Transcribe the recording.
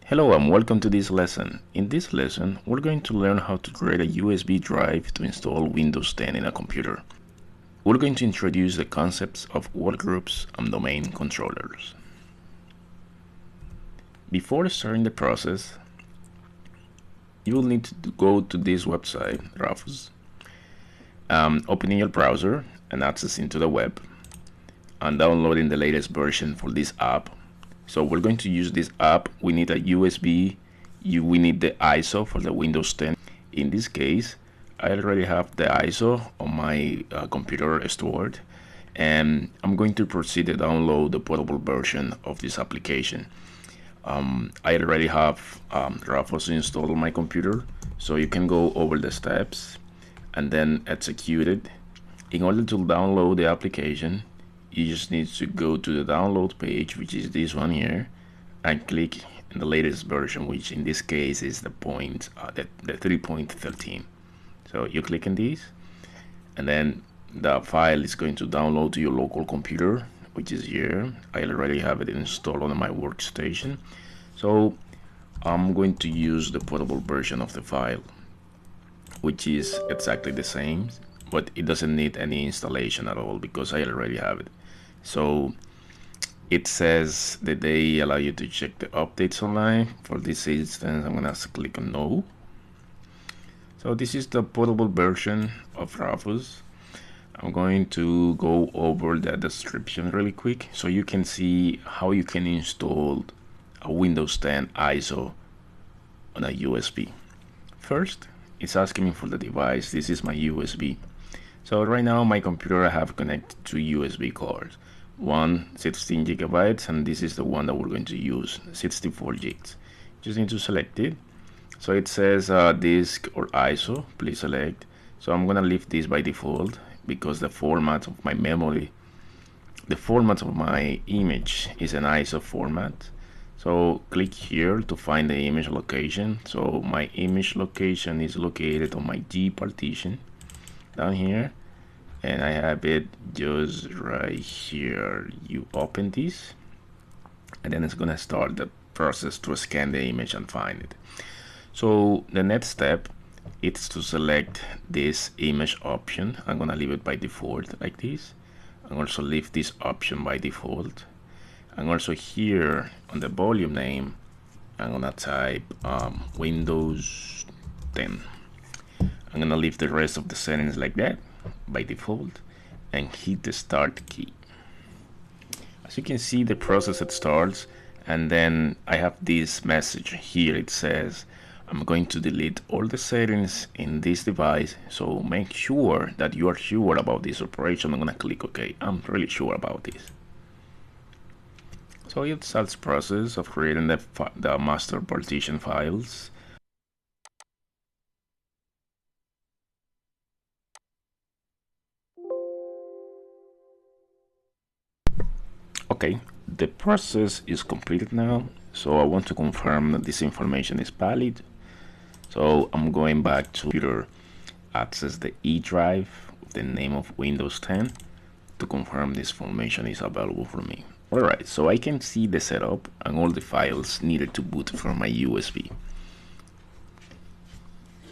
Hello and welcome to this lesson. In this lesson, we're going to learn how to create a USB drive to install Windows 10 in a computer. We're going to introduce the concepts of workgroups and domain controllers. Before starting the process, you will need to go to this website, Rufus, opening your browser and accessing to the web and downloading the latest version for this app. So we're going to use this app. We need a USB. We need the ISO for the Windows 10. In this case, I already have the ISO on my computer stored, and I'm going to proceed to download the portable version of this application. I already have Rufus installed on my computer, so you can go over the steps and then execute it. In order to download the application, you just need to go to the download page, which is this one here, and click in the latest version, which in this case is the 3.13. So you click on this, and then the file is going to download to your local computer, which is here. I already have it installed on my workstation, so I'm going to use the portable version of the file, which is exactly the same, but it doesn't need any installation at all because I already have it. So it says that they allow you to check the updates online. For this instance, I'm gonna click on no. So this is the portable version of Rufus. I'm going to go over the description really quick so you can see how you can install a Windows 10 ISO on a USB. First, it's asking me for the device. This is my USB. So right now my computer I have connected two USB cards. One 16 gigabytes, and this is the one that we're going to use, 64 gigs. Just need to select it. So it says disk or ISO, please select. So I'm gonna leave this by default because the format of my memory, the format of my image is an ISO format. So click here to find the image location. So my image location is located on my G partition down here, and I have it just right here. You open this, and then it's gonna start the process to scan the image and find it. So the next step is to select this image option. I'm gonna leave it by default like this, and also leave this option by default. And also here on the volume name, I'm gonna type Windows 10. I'm gonna leave the rest of the settings like that by default and hit the start key. As you can see, the process it starts, and then I have this message here. It says I'm going to delete all the settings in this device, so make sure that you are sure about this operation. I'm gonna click OK. I'm really sure about this. So it starts the process of creating the master partition files. Okay, the process is completed now, so I want to confirm that this information is valid. So I'm going back to computer, access the E drive with the name of Windows 10 to confirm this information is available for me. Alright, so I can see the setup and all the files needed to boot from my USB.